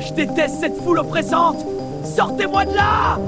Je déteste cette foule oppressante! Sortez-moi de là!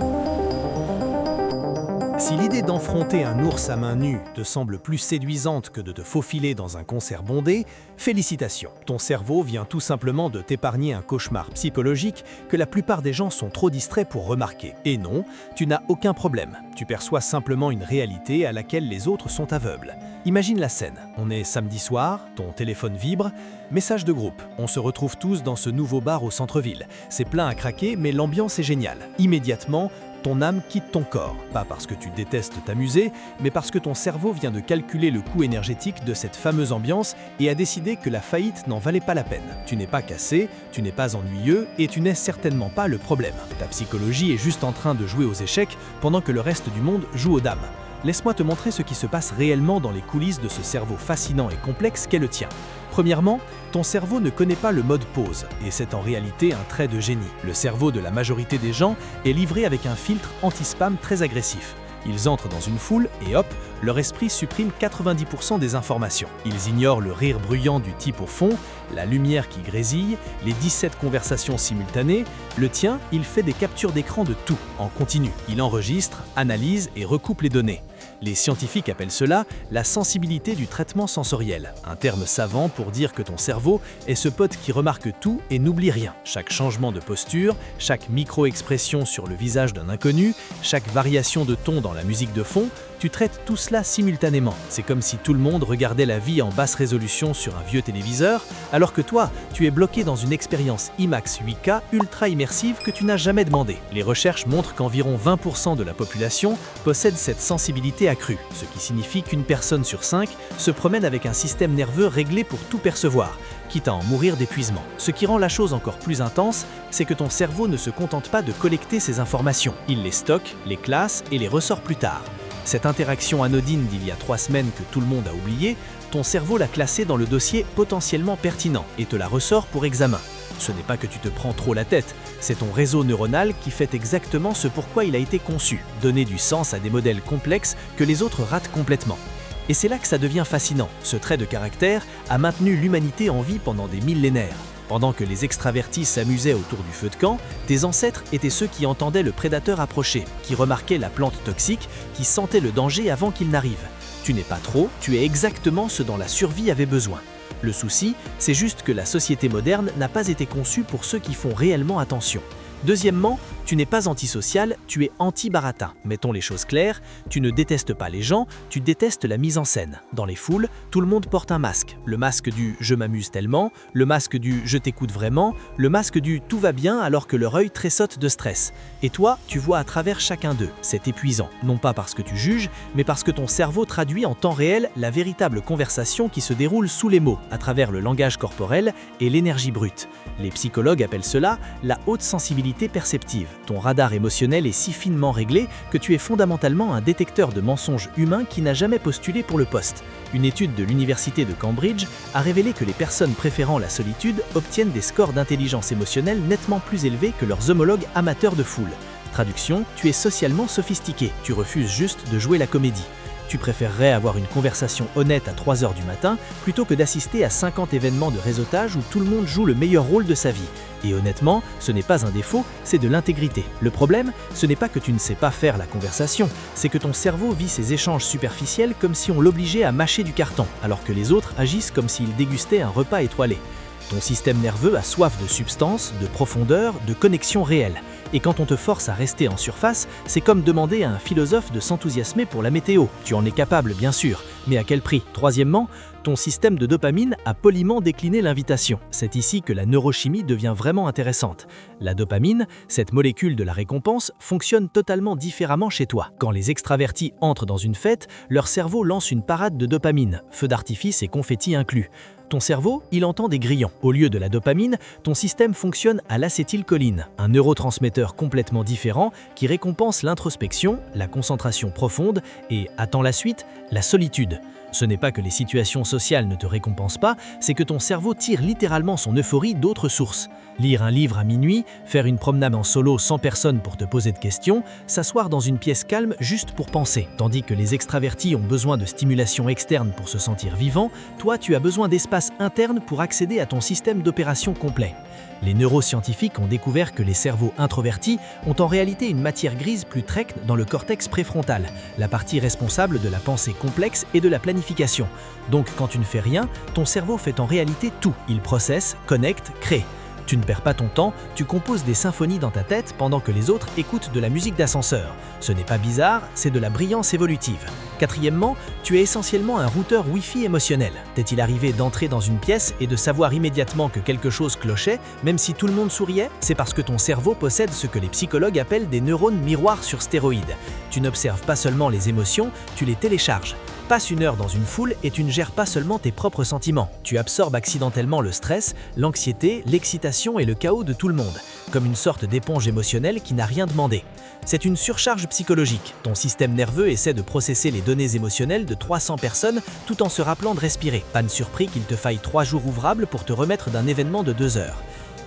Si l'idée d'enfronter un ours à main nue te semble plus séduisante que de te faufiler dans un concert bondé, félicitations. Ton cerveau vient tout simplement de t'épargner un cauchemar psychologique que la plupart des gens sont trop distraits pour remarquer. Et non, tu n'as aucun problème. Tu perçois simplement une réalité à laquelle les autres sont aveugles. Imagine la scène. On est samedi soir, ton téléphone vibre, message de groupe. On se retrouve tous dans ce nouveau bar au centre-ville. C'est plein à craquer, mais l'ambiance est géniale. Immédiatement, ton âme quitte ton corps, pas parce que tu détestes t'amuser, mais parce que ton cerveau vient de calculer le coût énergétique de cette fameuse ambiance et a décidé que la faillite n'en valait pas la peine. Tu n'es pas cassé, tu n'es pas ennuyeux et tu n'es certainement pas le problème. Ta psychologie est juste en train de jouer aux échecs pendant que le reste du monde joue aux dames. Laisse-moi te montrer ce qui se passe réellement dans les coulisses de ce cerveau fascinant et complexe qu'est le tien. Premièrement, ton cerveau ne connaît pas le mode pause, et c'est en réalité un trait de génie. Le cerveau de la majorité des gens est livré avec un filtre anti-spam très agressif. Ils entrent dans une foule et hop, leur esprit supprime 90% des informations. Ils ignorent le rire bruyant du type au fond, la lumière qui grésille, les 17 conversations simultanées. Le tien, il fait des captures d'écran de tout, en continu. Il enregistre, analyse et recoupe les données. Les scientifiques appellent cela la sensibilité du traitement sensoriel, un terme savant pour dire que ton cerveau est ce pote qui remarque tout et n'oublie rien. Chaque changement de posture, chaque micro-expression sur le visage d'un inconnu, chaque variation de ton dans la musique de fond, tu traites tout cela simultanément. C'est comme si tout le monde regardait la vie en basse résolution sur un vieux téléviseur, alors que toi, tu es bloqué dans une expérience IMAX 8K ultra immersive que tu n'as jamais demandé. Les recherches montrent qu'environ 20% de la population possède cette sensibilité accrue, ce qui signifie qu'une personne sur 5 se promène avec un système nerveux réglé pour tout percevoir, quitte à en mourir d'épuisement. Ce qui rend la chose encore plus intense, c'est que ton cerveau ne se contente pas de collecter ces informations. Il les stocke, les classe et les ressort plus tard. Cette interaction anodine d'il y a 3 semaines que tout le monde a oubliée, ton cerveau l'a classée dans le dossier potentiellement pertinent et te la ressort pour examen. Ce n'est pas que tu te prends trop la tête, c'est ton réseau neuronal qui fait exactement ce pourquoi il a été conçu, donner du sens à des modèles complexes que les autres ratent complètement. Et c'est là que ça devient fascinant. Ce trait de caractère a maintenu l'humanité en vie pendant des millénaires. Pendant que les extravertis s'amusaient autour du feu de camp, tes ancêtres étaient ceux qui entendaient le prédateur approcher, qui remarquaient la plante toxique, qui sentaient le danger avant qu'il n'arrive. Tu n'es pas trop, tu es exactement ce dont la survie avait besoin. Le souci, c'est juste que la société moderne n'a pas été conçue pour ceux qui font réellement attention. Deuxièmement, tu n'es pas antisocial, tu es anti-baratin. Mettons les choses claires, tu ne détestes pas les gens, tu détestes la mise en scène. Dans les foules, tout le monde porte un masque. Le masque du « je m'amuse tellement », le masque du « je t'écoute vraiment », le masque du « tout va bien » alors que leur œil tressaute de stress. Et toi, tu vois à travers chacun d'eux. C'est épuisant, non pas parce que tu juges, mais parce que ton cerveau traduit en temps réel la véritable conversation qui se déroule sous les mots, à travers le langage corporel et l'énergie brute. Les psychologues appellent cela la haute sensibilité perceptive. Ton radar émotionnel est si finement réglé que tu es fondamentalement un détecteur de mensonges humains qui n'a jamais postulé pour le poste. Une étude de l'université de Cambridge a révélé que les personnes préférant la solitude obtiennent des scores d'intelligence émotionnelle nettement plus élevés que leurs homologues amateurs de foule. Traduction, tu es socialement sophistiqué, tu refuses juste de jouer la comédie. Tu préférerais avoir une conversation honnête à 3 heures du matin plutôt que d'assister à 50 événements de réseautage où tout le monde joue le meilleur rôle de sa vie. Et honnêtement, ce n'est pas un défaut, c'est de l'intégrité. Le problème, ce n'est pas que tu ne sais pas faire la conversation, c'est que ton cerveau vit ces échanges superficiels comme si on l'obligeait à mâcher du carton, alors que les autres agissent comme s'ils dégustaient un repas étoilé. Ton système nerveux a soif de substance, de profondeur, de connexion réelle. Et quand on te force à rester en surface, c'est comme demander à un philosophe de s'enthousiasmer pour la météo. Tu en es capable, bien sûr, mais à quel prix? Troisièmement, ton système de dopamine a poliment décliné l'invitation. C'est ici que la neurochimie devient vraiment intéressante. La dopamine, cette molécule de la récompense, fonctionne totalement différemment chez toi. Quand les extravertis entrent dans une fête, leur cerveau lance une parade de dopamine, feux d'artifice et confettis inclus. Ton cerveau, il entend des grillons. Au lieu de la dopamine, ton système fonctionne à l'acétylcholine, un neurotransmetteur complètement différent qui récompense l'introspection, la concentration profonde et, attends la suite, la solitude. Ce n'est pas que les situations sociales ne te récompensent pas, c'est que ton cerveau tire littéralement son euphorie d'autres sources. Lire un livre à minuit, faire une promenade en solo sans personne pour te poser de questions, s'asseoir dans une pièce calme juste pour penser. Tandis que les extravertis ont besoin de stimulation externe pour se sentir vivant, toi tu as besoin d'espace interne pour accéder à ton système d'opération complet. Les neuroscientifiques ont découvert que les cerveaux introvertis ont en réalité une matière grise plus traître dans le cortex préfrontal, la partie responsable de la pensée complexe et de la planification. Donc quand tu ne fais rien, ton cerveau fait en réalité tout. Il processe, connecte, crée. Tu ne perds pas ton temps, tu composes des symphonies dans ta tête pendant que les autres écoutent de la musique d'ascenseur. Ce n'est pas bizarre, c'est de la brillance évolutive. Quatrièmement, tu es essentiellement un routeur Wi-Fi émotionnel. T'est-il arrivé d'entrer dans une pièce et de savoir immédiatement que quelque chose clochait, même si tout le monde souriait? C'est parce que ton cerveau possède ce que les psychologues appellent des neurones miroirs sur stéroïdes. Tu n'observes pas seulement les émotions, tu les télécharges. Passe une heure dans une foule et tu ne gères pas seulement tes propres sentiments. Tu absorbes accidentellement le stress, l'anxiété, l'excitation et le chaos de tout le monde, comme une sorte d'éponge émotionnelle qui n'a rien demandé. C'est une surcharge psychologique. Ton système nerveux essaie de processer les données émotionnelles de 300 personnes tout en se rappelant de respirer. Pas de surpris qu'il te faille 3 jours ouvrables pour te remettre d'un événement de 2 heures.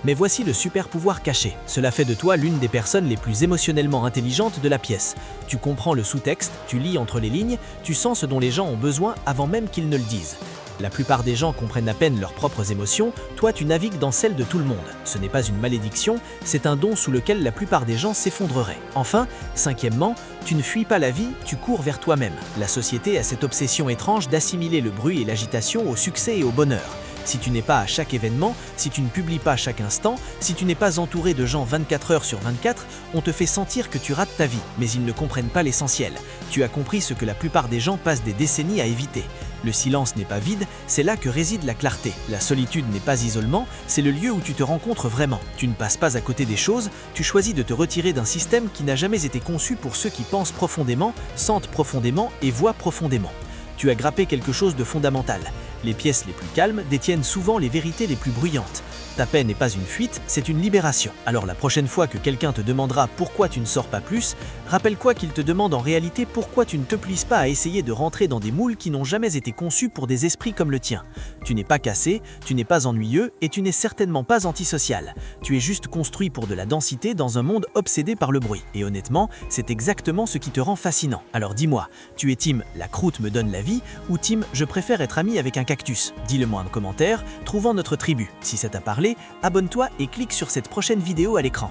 Mais voici le super pouvoir caché. Cela fait de toi l'une des personnes les plus émotionnellement intelligentes de la pièce. Tu comprends le sous-texte, tu lis entre les lignes, tu sens ce dont les gens ont besoin avant même qu'ils ne le disent. La plupart des gens comprennent à peine leurs propres émotions, toi tu navigues dans celles de tout le monde. Ce n'est pas une malédiction, c'est un don sous lequel la plupart des gens s'effondreraient. Enfin, cinquièmement, tu ne fuis pas la vie, tu cours vers toi-même. La société a cette obsession étrange d'assimiler le bruit et l'agitation au succès et au bonheur. Si tu n'es pas à chaque événement, si tu ne publies pas chaque instant, si tu n'es pas entouré de gens 24 heures sur 24, on te fait sentir que tu rates ta vie. Mais ils ne comprennent pas l'essentiel. Tu as compris ce que la plupart des gens passent des décennies à éviter. Le silence n'est pas vide, c'est là que réside la clarté. La solitude n'est pas isolement, c'est le lieu où tu te rencontres vraiment. Tu ne passes pas à côté des choses, tu choisis de te retirer d'un système qui n'a jamais été conçu pour ceux qui pensent profondément, sentent profondément et voient profondément. Tu as grappé quelque chose de fondamental. Les pièces les plus calmes détiennent souvent les vérités les plus bruyantes. Ta paix n'est pas une fuite, c'est une libération. Alors la prochaine fois que quelqu'un te demandera pourquoi tu ne sors pas plus, rappelle-toi qu'il te demande en réalité pourquoi tu ne te plies pas à essayer de rentrer dans des moules qui n'ont jamais été conçus pour des esprits comme le tien. Tu n'es pas cassé, tu n'es pas ennuyeux et tu n'es certainement pas antisocial. Tu es juste construit pour de la densité dans un monde obsédé par le bruit. Et honnêtement, c'est exactement ce qui te rend fascinant. Alors dis-moi, tu es team « la croûte me donne la vie » ou team « je préfère être ami avec un cactus ». Dis-le-moi en commentaire, trouvant notre tribu. Si ça t'a parlé, abonne-toi et clique sur cette prochaine vidéo à l'écran.